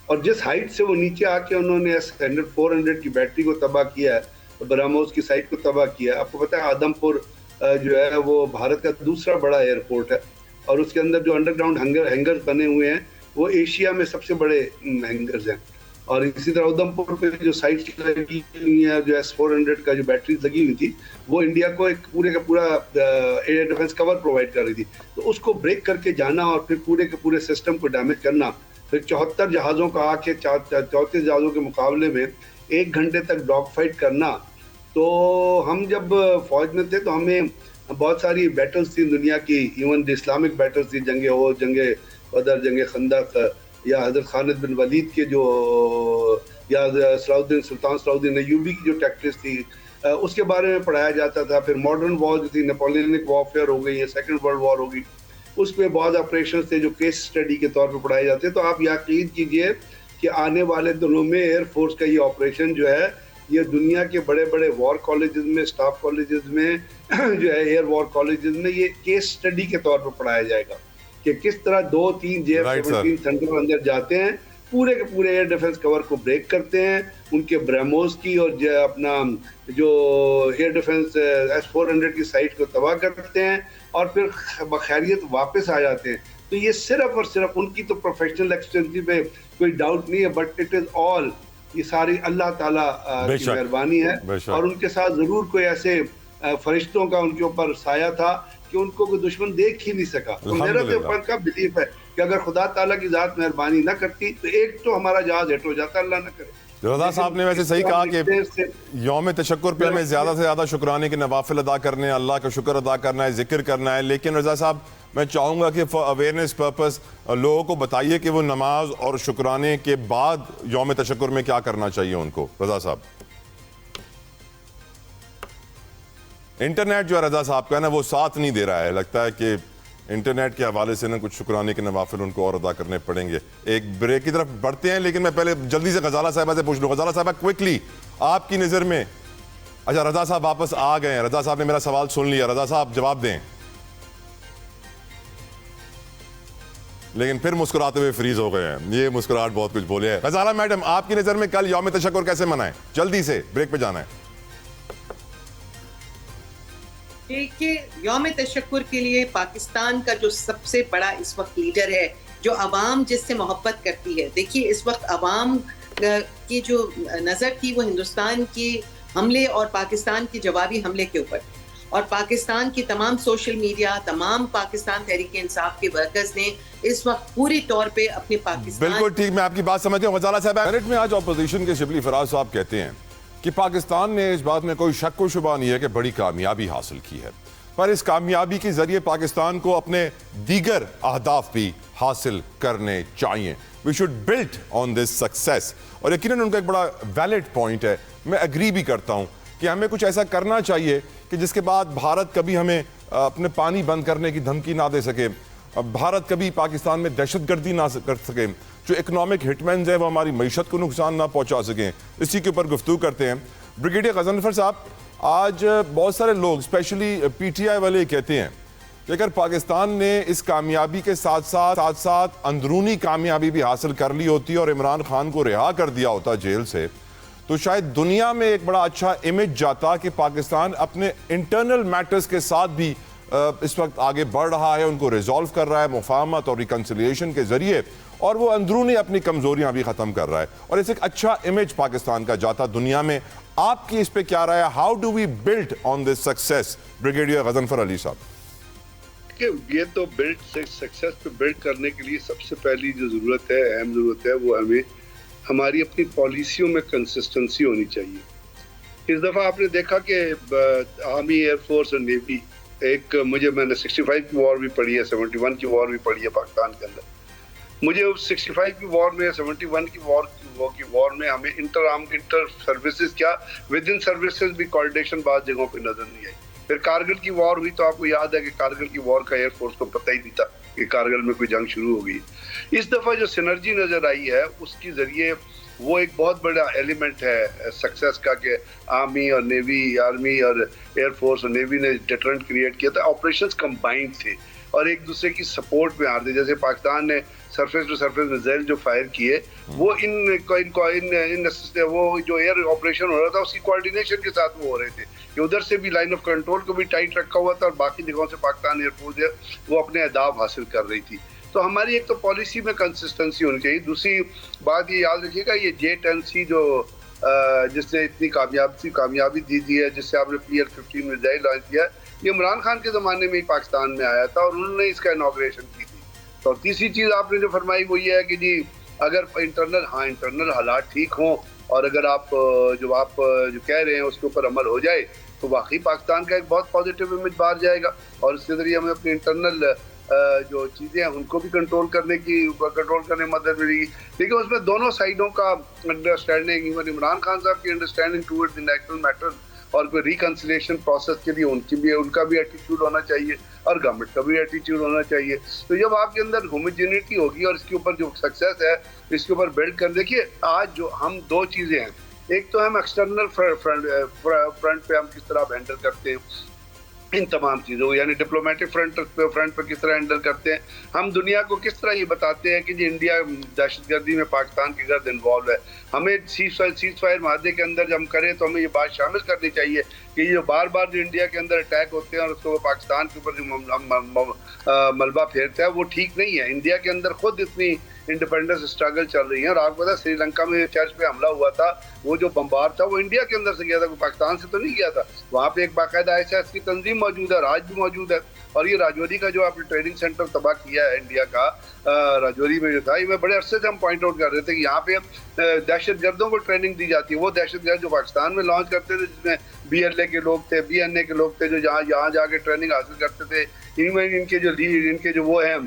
और जिस हाइट से वो नीचे आके उन्होंने S-400 की बैटरी को तबाह किया है, बरामोस की साइट को तबाह किया। आपको पता है आदमपुर जो है वो भारत का दूसरा बड़ा एयरपोर्ट है और उसके अंदर जो अंडरग्राउंड हैंगर्स बने हुए हैं वो एशिया में सबसे बड़े हैंगर्स हैं। और इसी तरह उधमपुर पे जो साइट्स लगी हुई है, जो S-400 का जो बैटरीज लगी हुई थी, वो इंडिया को एक पूरे का पूरा एयर डिफेंस कवर प्रोवाइड कर रही थी। तो उसको ब्रेक करके जाना और फिर पूरे के पूरे सिस्टम को डैमेज करना, फिर 74 जहाज़ों का आके 34 जहाज़ों के मुकाबले में 1 घंटे तक डॉग फाइट करना। तो हम जब फौज में थे तो हमें बहुत सारी बैटल्स थी दुनिया की, इवन इस्लामिक बैटल्स थी, जंगे ओहद, जंगे बदर, जंगे खंदक, या हजरत खालिद बिन वलीद के जो, या सुल्तान सलाउद्दीन अय्यूबी की जो टैक्टिक्स थी उसके बारे में पढ़ाया जाता था। फिर मॉडर्न वॉर जो थी, नेपोलियनिक वॉरफेयर हो गई, या सेकेंड वर्ल्ड वॉर हो गई, उस पर बहुत ऑपरेशन थे जो केस स्टडी के तौर पर पढ़ाए जाते। तो आप यकीन कीजिए कि आने वाले दिनों में एयरफोर्स का ये ऑपरेशन जो है ये दुनिया के बड़े बड़े वॉर कॉलेजेस में, स्टाफ कॉलेजेस में जो है एयर वॉर कॉलेजेस में ये केस स्टडी के तौर पर पढ़ाया जाएगा कि किस तरह 2-3 JF-17 थंडर अंदर जाते हैं, पूरे के पूरे एयर डिफेंस कवर को ब्रेक करते हैं, उनके ब्रह्मोस की और अपना जो एयर डिफेंस S-400 की साइट को तबाह करते हैं और फिर बखैरियत वापस आ जाते हैं। तो ये सिर्फ और सिर्फ उनकी तो प्रोफेशनल एक्सटेंसी पे कोई डाउट नहीं है, बट इट इज ऑल ये सारी अल्लाह ताला की मेहरबानी है और उनके साथ जरूर कोई ऐसे फरिश्तों का उनके ऊपर साया था कि उनको कोई दुश्मन देख ही नहीं सका। तो मेरा तो ऊपर का बिलीफ है कि अगर खुदा ताला की जात मेहरबानी ना करती तो एक तो हमारा जहाज हिट हो जाता, अल्लाह ना करे। रजा साहब ने वैसे सही कहा कि यौम तशक्कुर पे हमें ज़्यादा से ज़्यादा शुक्राने के नवाफिल अदा करने हैं, अल्लाह का शुक्र अदा करना है, जिक्र करना है। लेकिन रजा साहब मैं चाहूँगा कि फॉर अवेयरनेस पर्पस लोगों को बताइए कि वो नमाज और शुक्राने के बाद यौम तशक्कुर में क्या करना चाहिए उनको। रजा साहब, इंटरनेट जो है रजा साहब का ना वो साथ नहीं दे रहा है, लगता है कि इंटरनेट के हवाले से ना कुछ शुक्राने के नवाफिल उनको और अदा करने पड़ेंगे। एक ब्रेक की तरफ बढ़ते हैं, लेकिन मैं पहले जल्दी से गजाला साहबा से पूछ लूँ। गजाला साहबा क्विकली आपकी नज़र में, अच्छा रजा साहब वापस आ गए हैं, रजा साहब ने मेरा सवाल सुन लिया, रजा साहब जवाब दें। लेकिन फिर मुस्कुराते हुए फ्रीज हो गए हैं, ये मुस्कुराहट बहुत कुछ बोले है। गजाला मैडम आपकी नज़र में कल यौम तशक्कुर कैसे मनाएं? जल्दी से ब्रेक पे जाना है। देखिए, यौम तशक्कुर के लिए पाकिस्तान का जो सबसे बड़ा इस वक्त लीडर है, जो अवाम जिससे मोहब्बत करती है, देखिए इस वक्त अवाम की जो नज़र थी वो हिंदुस्तान की हमले और पाकिस्तान के जवाबी हमले के ऊपर, और पाकिस्तान की तमाम सोशल मीडिया, तमाम पाकिस्तान तहरीक इंसाफ के वर्कर्स ने इस वक्त पूरी तौर पे अपने पाकिस्तान। बिल्कुल ठीक, मैं आपकी बात समझती हूँ। गजाला साहब, सेनेट में आज अपोजिशन के शिबली फराज साहब कहते हैं कि पाकिस्तान ने इस बात में कोई शक व शुबा नहीं है कि बड़ी कामयाबी हासिल की है, पर इस कामयाबी के जरिए पाकिस्तान को अपने दीगर अहदाफ भी हासिल करने चाहिए। We should build on this success. और यकीनन उनका एक बड़ा वैलिड पॉइंट है, मैं एग्री भी करता हूँ कि हमें कुछ ऐसा करना चाहिए कि जिसके बाद भारत कभी हमें अपने पानी बंद करने की धमकी ना दे सके, भारत कभी पाकिस्तान में दहशतगर्दी ना कर सके, जो इकोनॉमिक हिटमैन है वो हमारी मईशत को नुकसान ना पहुंचा सकें। इसी के ऊपर गुफ्तगू करते हैं। ब्रिगेडियर गजनफर साहब, आज बहुत सारे लोग स्पेशली PTI वाले कहते हैं कि अगर पाकिस्तान ने इस कामयाबी के साथ साथ अंदरूनी कामयाबी भी हासिल कर ली होती और इमरान खान को रिहा कर दिया होता जेल से, तो शायद दुनिया में एक बड़ा अच्छा इमेज जाता कि पाकिस्तान अपने इंटरनल मैटर्स के साथ भी इस वक्त आगे बढ़ रहा है, उनको रिजॉल्व कर रहा है मुफाहमत और रिकन्सिलिएशन के जरिए, और वो अंदरूनी अपनी कमजोरियां भी खत्म कर रहा है, और इसे एक अच्छा इमेज पाकिस्तान का जाता दुनिया में। आपकी इस पे क्या राय है? How do we build on this success? Brigadier Ghazanfar Ali साहब। ये तो सक्सेस पे बिल्ड करने के लिए सबसे पहली जो जरूरत है, अहम जरूरत है, वो हमें हमारी अपनी पॉलिसियों में कंसिस्टेंसी होनी चाहिए। इस दफा आपने देखा कि आर्मी, एयरफोर्स और नेवी, मैंने 65 की वॉर भी पढ़ी है, 71 की वॉर भी पढ़ी है पाकिस्तान के अंदर। मुझे 65 की वॉर में, 71 की वॉर में हमें इंटर सर्विसेज क्या, विद इन सर्विसेज भी कोऑर्डिनेशन बाद जगहों पे नजर नहीं आई। फिर कारगिल की वॉर हुई तो आपको याद है कि कारगिल की वॉर का एयरफोर्स को पता ही नहीं था कि कारगिल में कोई जंग शुरू हो गई। इस दफा जो सिनर्जी नजर आई है उसके जरिए वो एक बहुत बड़ा एलिमेंट है सक्सेस का कि आर्मी और एयरफोर्स और नेवी ने डिटरेंट क्रिएट किया था। ऑपरेशंस कंबाइंड थे और एक दूसरे की सपोर्ट में आ रहे थे। जैसे पाकिस्तान ने सरफेस टू सरफेस मिसाइल जो फायर किए वो वो जो एयर ऑपरेशन हो रहा था उसकी कोऑर्डिनेशन के साथ वो हो रहे थे कि उधर से भी लाइन ऑफ कंट्रोल को भी टाइट रखा हुआ था और बाकी जगहों से पाकिस्तान एयरफोर्स है वो अपने अहदाफ हासिल कर रही थी। तो हमारी एक तो पॉलिसी में कंसिस्टेंसी होनी चाहिए। दूसरी बात ये याद रखिएगा, ये J-10C जो जिसने इतनी कामयाबी दी थी है, जिससे आपने PL-15 मिसाइल लॉन्च किया, ये इमरान खान के ज़माने में ही पाकिस्तान में आया था और उन्होंने इसका इनॉग्रेशन की थी। तो तीसरी चीज़ आपने जो फरमाई वो ये है कि जी अगर इंटरनल हालात ठीक हों और अगर आप जो कह रहे हैं उसके ऊपर अमल हो जाए तो वाकई पाकिस्तान का एक बहुत पॉजिटिव इमेज बाहर जाएगा और इसके ज़रिए हमें अपने इंटरनल जो चीज़ें हैं उनको भी कंट्रोल करने में मदद मिलेगी। लेकिन उसमें दोनों साइडों का अंडरस्टैंडिंग, इवन इमरान खान साहब की understanding towards the national matter और कोई रिकन्सिलिएशन प्रोसेस के लिए उनका भी एटीट्यूड होना चाहिए और गवर्नमेंट का भी एटीट्यूड होना चाहिए। तो जब आपके अंदर होमोजेनिटी होगी और इसके ऊपर जो सक्सेस है इसके ऊपर बिल्ड कर, देखिए आज जो हम दो चीज़ें हैं, एक तो हम एक्सटर्नल फ्रंट पे हम किस तरह हैंडल करते हैं इन तमाम चीज़ों को, यानी डिप्लोमेटिक फ्रंट पर किस तरह हैंडल करते हैं, हम दुनिया को किस तरह ये बताते हैं कि जी इंडिया दहशतगर्दी में पाकिस्तान की गर्द इन्वॉल्व है। हमें सीज फायर माहदे के अंदर जब हम करें तो हमें ये बात शामिल करनी चाहिए कि ये बार बार जो इंडिया के अंदर अटैक होते हैं और उसको पाकिस्तान के ऊपर जो मलबा फेरता है वो ठीक नहीं है। इंडिया के अंदर खुद इतनी इंडिपेंडेंस स्ट्रगल चल रही है और आपको पता श्रीलंका में चर्च पे हमला हुआ था, वो जो बम्बार था वो इंडिया के अंदर से गया था, वो पाकिस्तान से तो नहीं गया था। वहाँ पे एक बाकायदा ISIS की तंजीम मौजूद है और आज भी मौजूद है। और ये राजौरी का जो आपने ट्रेनिंग सेंटर तबाह किया है इंडिया का, राजौरी में जो था, ये मैं बड़े अरसे से हम पॉइंट आउट कर रहे थे कि यहाँ पे दहशत गर्दों को ट्रेनिंग दी जाती है। वो दहशत गर्द जो पाकिस्तान में लॉन्च करते थे, जिसमें BLA के लोग थे, BNA के लोग थे, जो यहाँ जाके ट्रेनिंग हासिल करते थे, इनमें इनके जो लीड, इनके जो वो हैं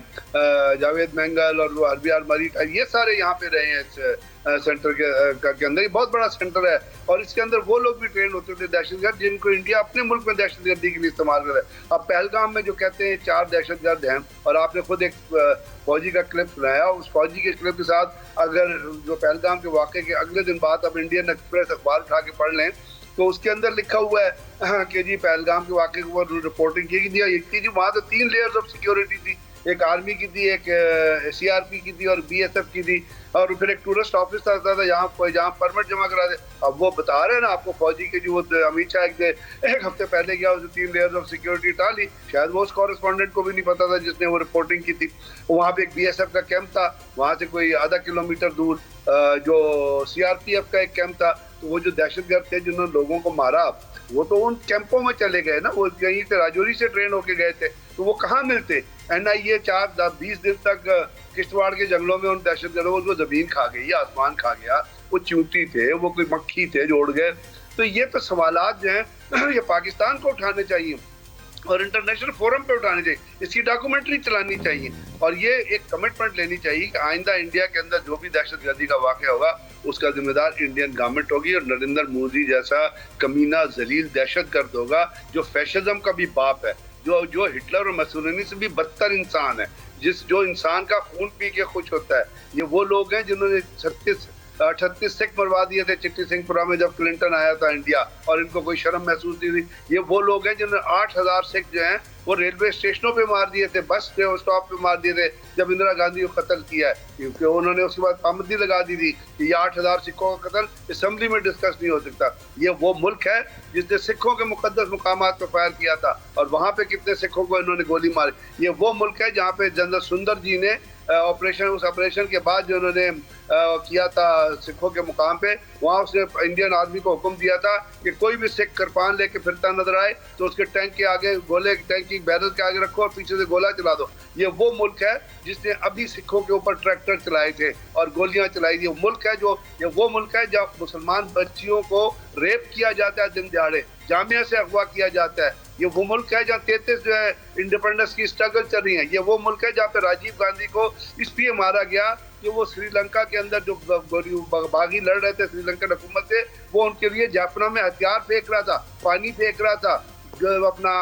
जावेद मैंगल और वो RBR मरी, ये सारे यहाँ पे रहे हैं इस सेंटर के अंदर। ये बहुत बड़ा सेंटर है और इसके अंदर वो लोग भी ट्रेन होते थे दहशतगर्द जिनको इंडिया अपने मुल्क में दहशतगर्दी के लिए इस्तेमाल कर रहा है। अब पहलगाम में जो कहते हैं 4 दहशतगर्द हैं और आपने खुद एक फौजी का क्लिप सुनाया, उस फौजी के क्लिप के साथ अगर जो पहलगाम के वाक़े के अगले दिन बाद अब इंडियन एक्सप्रेस अखबार उठा के पढ़ लें तो उसके अंदर लिखा हुआ है कि जी पहलगाम के वाक़े के ऊपर रिपोर्टिंग की थी जी। वहाँ तो 3 लेयर्स ऑफ सिक्योरिटी थी, एक आर्मी की थी, एक CRP की थी और BSF की थी, और फिर एक टूरिस्ट ऑफिस आता था जहाँ परमिट जमा करा दे। अब वो बता रहे हैं ना आपको, फौजी के जो वो अमित शाह एक हफ्ते पहले गया, उसने 3 लेयर्स ऑफ सिक्योरिटी डाली, शायद वो उस कॉरेस्पॉन्डेंट को भी नहीं पता था जिसने वो रिपोर्टिंग की थी। वहाँ पे एक BSF का कैंप था, वहाँ से कोई आधा किलोमीटर दूर जो CRPF का एक कैंप था। तो वो जो दहशतगर्द थे जिन्होंने लोगों को मारा, वो तो उन कैंपों में चले गए ना, वो कहीं से राजौरी से ट्रेन होके गए थे, तो वो कहाँ मिलते। NIA 4-20 दिन तक किश्तवाड़ के जंगलों में उन दहशतगर्दों को जमीन खा गई, आसमान खा गया, वो चूंटी थे, वो कोई मक्खी थे जो उड़ गए। तो ये तो सवालात जो हैं ये पाकिस्तान को उठाने चाहिए और इंटरनेशनल फोरम पे उठानी चाहिए, इसकी डॉक्यूमेंट्री चलानी चाहिए और ये एक कमिटमेंट लेनी चाहिए कि आइंदा इंडिया के अंदर जो भी दहशतगर्दी का वाक़या होगा उसका जिम्मेदार इंडियन गवर्नमेंट होगी और नरेंद्र मोदी जैसा कमीना जलील दहशतगर्द होगा जो फैशिज्म का भी बाप है, जो हिटलर और मसूलिनी से भी बदतर इंसान है, जो इंसान का खून पी के खुश होता है। ये वो लोग हैं जिन्होंने 38 सिख मरवा दिए थे चिट्टी सिंहपुरा में जब क्लिंटन आया था इंडिया और इनको कोई शर्म महसूस नहीं हुई। ये वो लोग हैं जिन्होंने 8000 सिख जो हैं वो रेलवे स्टेशनों पे मार दिए थे, बस स्टॉप पे मार दिए थे जब इंदिरा गांधी को कत्ल किया है, क्योंकि उन्होंने उसके बाद पाबंदी लगा दी थी कि ये 8000 सिखों का कत्ल असेंबली में डिस्कस नहीं हो सकता। ये वो मुल्क है जिसने सिखों के मुकद्दस मुकामात पर फायर किया था और वहाँ पे कितने सिखों को इन्होंने गोली मारी। ये वो मुल्क है जहाँ पे जनरल सुंदर जी ने उस ऑपरेशन के बाद जो उन्होंने किया था सिखों के मुकाम पे, वहाँ उसने इंडियन आर्मी को हुक्म दिया था कि कोई भी सिख कृपान लेके फिरता नजर आए तो उसके टैंक के आगे गोले, टैंक की बैरल के आगे रखो और पीछे से गोला चला दो। ये वो मुल्क है जिसने अभी सिखों के ऊपर ट्रैक्टर चलाए थे और गोलियां चलाई थी। मुल्क है ये वो मुल्क है जहाँ मुसलमान बच्चियों को रेप किया जाता है दिन दिहाड़े, जामिया से अगवा किया जाता है। ये वो मुल्क है जहाँ 33 जो है इंडिपेंडेंस की स्ट्रगल चल रही है। ये वो मुल्क है जहाँ पे राजीव गांधी को इसलिए मारा गया कि वो श्रीलंका के अंदर जो बागी लड़ रहे थे श्रीलंकन हुकूमत से, वो उनके लिए जाफना में हथियार फेंक रहा था, पानी फेंक रहा था, अपना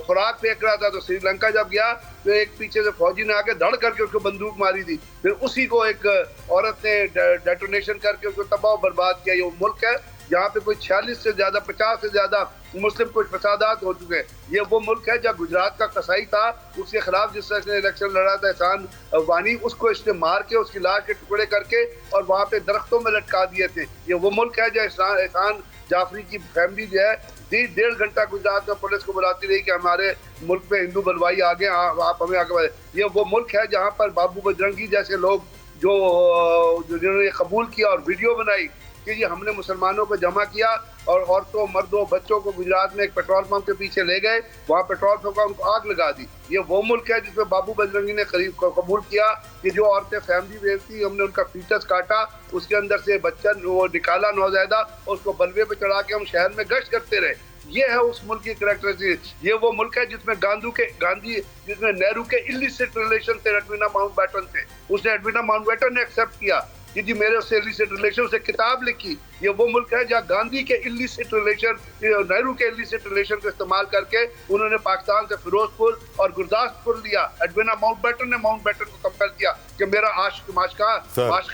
खुराक फेंक रहा था। तो श्रीलंका जब गया तो एक पीछे से फौजी ने आके धड़ करके उसको बंदूक मारी थी, फिर उसी को एक औरत ने डेटोनेशन करके उसको तबाह बर्बाद किया। ये वो मुल्क है जहाँ पे कोई 46 से ज्यादा 50 से ज्यादा मुस्लिम कुछ फसादात हो चुके हैं। ये वो मुल्क है जहाँ गुजरात का कसाई था, उसके खिलाफ जिस तरह से इलेक्शन लड़ा था एहसान वानी, उसको इसने मार के उसकी लाश के टुकड़े करके और वहाँ पे दरख्तों में लटका दिए थे। ये वो मुल्क है जहाँ एहसान जाफरी की फैमिली जो है 1.5 घंटा गुजरात में पुलिस को बुलाती रही कि हमारे मुल्क में हिंदू बलवाई आ गए, आप हमें आगे बढ़े। ये वो मुल्क है जहाँ पर बाबू बजरंगी जैसे लोग जिन्होंने कबूल किया और वीडियो बनाई कि ये हमने मुसलमानों को जमा किया और औरतों, मर्दों, बच्चों को गुजरात में एक पेट्रोल पंप के पीछे ले गए, वहाँ पेट्रोल पंप का उनको आग लगा दी। ये वो मुल्क है जिसमें बाबू बजरंगी ने कबूल किया कि जो औरतें फैमिली वेव थी, हमने उनका फीटस काटा, उसके अंदर से बच्चा वो निकाला नौजैदा, उसको बलवे पे चढ़ा के हम शहर में गश्त करते रहे। ये है उस मुल्क की कैरेक्टरिस्टिक। ये वो मुल्क है जिसमें जिसमें नेहरू के इलिसिट रिलेशन थे एडविना माउंटबेटन से। उसने एडविना माउंटबेटन ने एक्सेप्ट किया कि जी मेरे उससे इलिसिट रिलेशन से किताब लिखी। ये वो मुल्क है जहाँ गांधी के इलिसिट रिलेशन, नेहरू के इलिसिट रिलेशन का इस्तेमाल करके उन्होंने पाकिस्तान से फिरोजपुर और गुरदासपुर लिया। एडविना माउंटबेटन ने माउंटबेटन को कंपेल किया कि मेरा माशका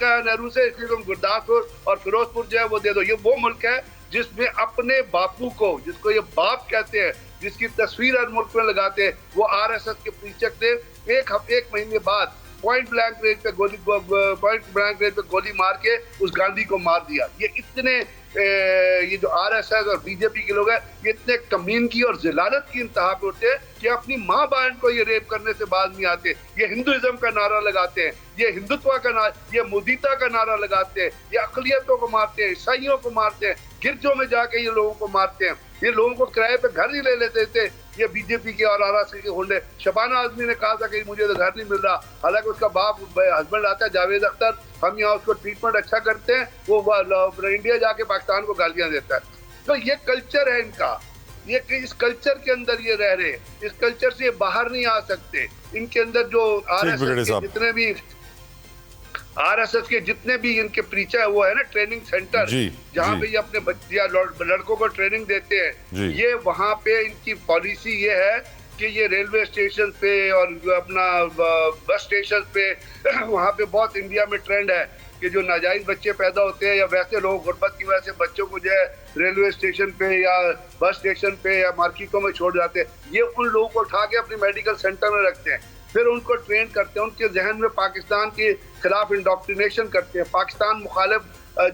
है नेहरू से, इसलिए तुम गुरदासपुर और फिरोजपुर जो है वो दे दो। ये वो मुल्क है जिसमें अपने बापू को, जिसको ये बाप कहते हैं, जिसकी तस्वीर हर मुल्क में लगाते हैं, वो आरएसएस के प्रीचक ने एक महीने बाद पॉइंट ब्लैंक रेंज पे गोली मार के उस गांधी को मार दिया। ये इतने ये जो आरएसएस और बीजेपी के लोग हैं, ये इतने कमीन की और जिलालत की इंतहा पे होते हैं कि अपनी माँ बहन को ये रेप करने से बाज नहीं आते। ये हिंदुइज्म का नारा लगाते हैं, ये हिंदुत्व का नारा, ये मुदीता का नारा लगाते हैं, ये अकलियतों को मारते हैं, ईसाइयों को मारते हैं, गिरजों में जाके ये लोगों को मारते हैं। ये लोगों को किराए पे घर ही ले लेते थे ये बीजेपी के और आरएसएस के होंडे। शबाना आजमी ने कहा था कि मुझे तो घर नहीं मिल रहा, हालांकि उसका बाप हस्बैंड आता है जावेद अख्तर, हम यहाँ उसको ट्रीटमेंट अच्छा करते हैं, वो इंडिया जाके पाकिस्तान को गालियां देता है। तो ये कल्चर है इनका, ये इस कल्चर के अंदर ये रह रहे हैं, इस कल्चर से ये बाहर नहीं आ सकते। इनके अंदर जो आरएसएस के जितने भी इनके प्रीचर है, वो है ना ट्रेनिंग सेंटर जहाँ पे ये अपने बच्चे या लड़कों को ट्रेनिंग देते हैं, ये वहाँ पे इनकी पॉलिसी ये है कि ये रेलवे स्टेशन पे और अपना बस स्टेशन पे वहाँ पे बहुत इंडिया में ट्रेंड है कि जो नाजायज बच्चे पैदा होते हैं या वैसे लोग गुर्बत की वजह से बच्चों को जो है रेलवे स्टेशन पे या बस स्टेशन पे या मार्केटों में छोड़ जाते हैं, ये उन लोगों को उठा के अपनी मेडिकल सेंटर में रखते हैं, फिर उनको ट्रेन करते हैं, उनके जहन में पाकिस्तान के खिलाफ इंडोक्ट्रिनेशन करते हैं, पाकिस्तान मुखालिफ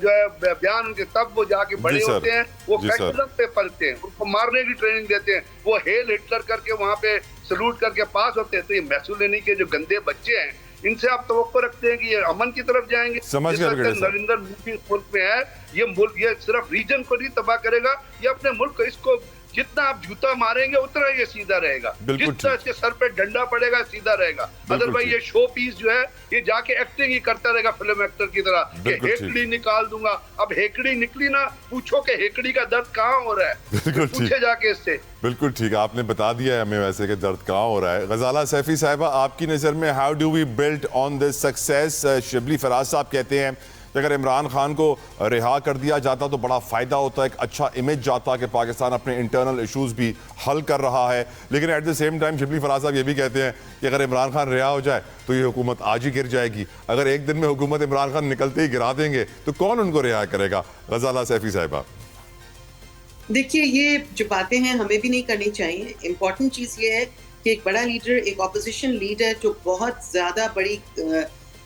जो है बयान उनके, तब वो जाके बड़े होते हैं, वो फैक्ट्री पे पलते हैं, उनको मारने की ट्रेनिंग देते हैं, वो हेल हिटलर करके वहाँ पे सलूट करके पास होते हैं। तो ये मैसूलेनी के जो गंदे बच्चे हैं, इनसे आप तवक्को रखते हैं कि ये अमन की तरफ जाएंगे? नरेंद्र मोदी मुल्क में है, ये मुल्क ये सिर्फ रीजन को नहीं तबाह करेगा, ये अपने मुल्क को, इसको जितना आप जूता मारेंगे उतना ये सीधा रहेगा, जितना इसके सर पे डंडा पड़ेगा सीधा रहेगा। अदरवाइज ये शो पीस जो है ये जाके एक्टिंग ही करता रहेगा फिल्म एक्टर की तरह कि हेकड़ी निकाल दूंगा। अब हेकड़ी निकली ना, पूछो कि हेकड़ी का दर्द कहाँ हो रहा है, पूछे जाके इससे। बिल्कुल ठीक है, आपने बता दिया है हमें वैसे कि दर्द कहाँ हो रहा है। गजाला सैफी साहिबा, आपकी नज़र में how do we build on this success? Shibli Faraz साहब कहते हैं कि अगर इमरान खान को रिहा कर दिया जाता तो बड़ा फ़ायदा होता, एक अच्छा इमेज जाता कि पाकिस्तान अपने इंटरनल इश्यूज़ भी हल कर रहा है। लेकिन at the same time Shibli Faraz साहब ये भी कहते हैं कि अगर इमरान खान रिहा हो जाए तो ये हुकूमत आज ही गिर जाएगी। अगर एक दिन में हुकूमत इमरान खान निकलते ही गिरा देंगे तो कौन उनको रिहा करेगा? गजाला सैफी साहिबा। देखिए, ये जो बातें हैं हमें भी नहीं करनी चाहिए। इम्पोर्टेंट चीज़ ये है कि एक बड़ा लीडर, एक ऑपोजिशन लीडर जो बहुत ज़्यादा बड़ी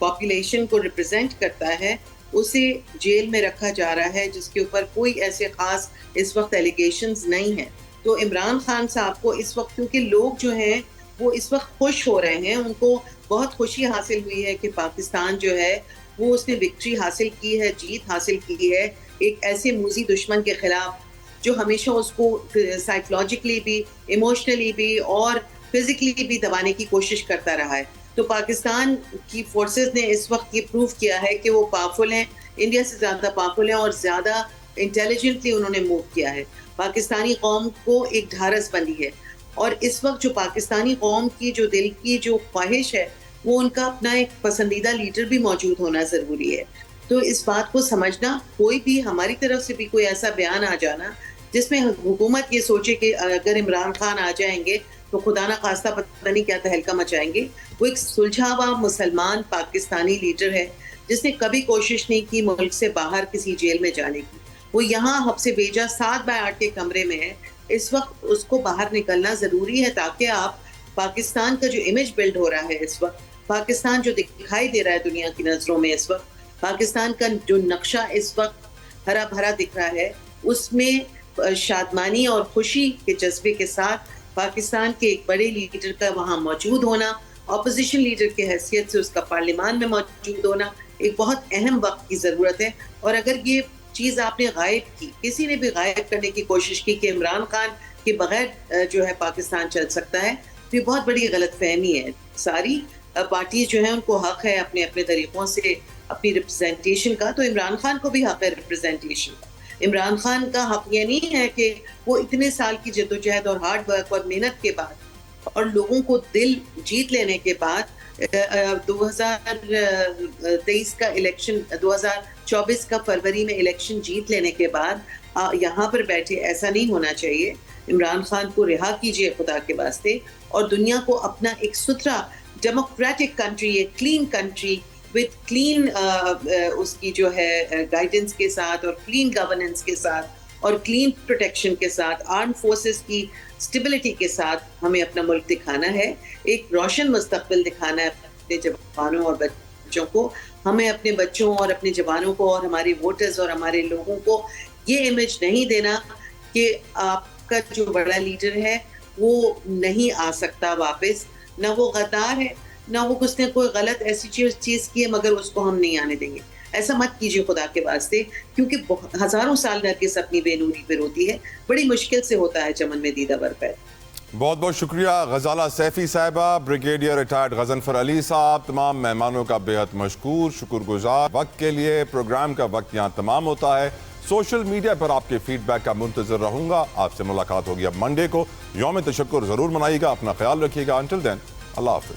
पॉपुलेशन को रिप्रेजेंट करता है, उसे जेल में रखा जा रहा है, जिसके ऊपर कोई ऐसे खास इस वक्त एलिगेशंस नहीं है। तो इमरान खान साहब को इस वक्त, क्योंकि लोग जो हैं वो इस वक्त खुश हो रहे हैं, उनको बहुत खुशी हासिल हुई है कि पाकिस्तान जो है वो उसने विक्ट्री हासिल की है, जीत हासिल की है एक ऐसे मूजी दुश्मन के खिलाफ जो हमेशा उसको साइकोलॉजिकली भी, इमोशनली भी और फिजिकली भी दबाने की कोशिश करता रहा है। तो पाकिस्तान की फोर्सेस ने इस वक्त ये प्रूव किया है कि वो पावरफुल हैं, इंडिया से ज़्यादा पावरफुल हैं और ज़्यादा इंटेलिजेंटली उन्होंने मूव किया है। पाकिस्तानी कौम को एक ढारस बंधी है और इस वक्त जो पाकिस्तानी कौम की जो दिल की जो ख्वाहिश है, वो उनका अपना एक पसंदीदा लीडर भी मौजूद होना ज़रूरी है। तो इस बात को समझना, कोई भी हमारी तरफ से भी कोई ऐसा बयान आ जाना जिसमें हुकूमत ये सोचे कि अगर इमरान खान आ जाएंगे तो खुदा ना खास्ता पता नहीं क्या तहलका मचाएंगे। वो एक सुलझा हुआ मुसलमान पाकिस्तानी लीडर है जिसने कभी कोशिश नहीं की मुल्क से बाहर किसी जेल में जाने की। वो यहाँ हफ्से बेजा 7x8 के कमरे में है। इस वक्त उसको बाहर निकलना ज़रूरी है ताकि आप पाकिस्तान का जो इमेज बिल्ड हो रहा है इस वक्त, पाकिस्तान जो दिखाई दे रहा है दुनिया की नज़रों में इस वक्त, पाकिस्तान का जो नक्शा इस वक्त हरा भरा दिख रहा है, उसमें शादमानी और खुशी के जज्बे के साथ पाकिस्तान के एक बड़े लीडर का वहाँ मौजूद होना, ऑपोजिशन लीडर की हैसियत से उसका पार्लियामान में मौजूद होना एक बहुत अहम वक्त की ज़रूरत है। और अगर ये चीज़ आपने गायब की, किसी ने भी गायब करने की कोशिश की कि इमरान खान के बगैर जो है पाकिस्तान चल सकता है, तो ये बहुत बड़ी गलतफहमी है। सारी पार्टी जो है उनको हक है अपने अपने तरीक़ों से अपनी रिप्रेजेंटेशन का, तो इमरान खान को भी हक है रिप्रेजेंटेशन का। इमरान खान का हक ये नहीं है कि वो इतने साल की जद्दोजहद और हार्ड वर्क और मेहनत के बाद और लोगों को दिल जीत लेने के बाद 2023 का इलेक्शन, 2024 का फरवरी में इलेक्शन जीत लेने के बाद यहाँ पर बैठे, ऐसा नहीं होना चाहिए। इमरान खान को रिहा कीजिए खुदा के वास्ते, और दुनिया को अपना एक सुथरा डेमोक्रेटिक कंट्री, एक क्लीन कंट्री विद क्लीन उसकी जो है गाइडेंस के साथ और क्लीन गवर्नेंस के साथ और क्लीन प्रोटेक्शन के साथ, आर्म फोर्सेस की स्टेबिलिटी के साथ हमें अपना मुल्क दिखाना है। एक रोशन मुस्तकबिल दिखाना है अपने जवानों और बच्चों को। हमें अपने बच्चों और अपने जवानों को और हमारे वोटर्स और हमारे लोगों को ये इमेज नहीं देना कि आपका जो बड़ा लीडर है वो नहीं आ सकता वापस, ना वो गद्दार है, ना वो उसने कोई गलत ऐसी चीज की है मगर उसको हम नहीं आने देंगे। ऐसा मत कीजिए खुदा के वास्ते, क्योंकि हजारों साल नरगिस अपनी बेनूरी पे रोती है, बड़ी मुश्किल से होता है चमन में दीदा बरपैर। बहुत बहुत शुक्रिया गजाला सैफी साहिबा, ब्रिगेडियर रिटायर्ड गजनफर अली साहब, तमाम मेहमानों का बेहद मशकूर, शुक्रगुजार। वक्त के लिए प्रोग्राम का वक्त यहाँ तमाम होता है। सोशल मीडिया पर आपके फीडबैक का मुंतजर रहूंगा। आपसे मुलाकात होगी अब मंडे को। यौम तशक्कुर जरूर मनाइएगा, अपना ख्याल रखिएगा। अंटिल देन, अल्लाह हाफिज।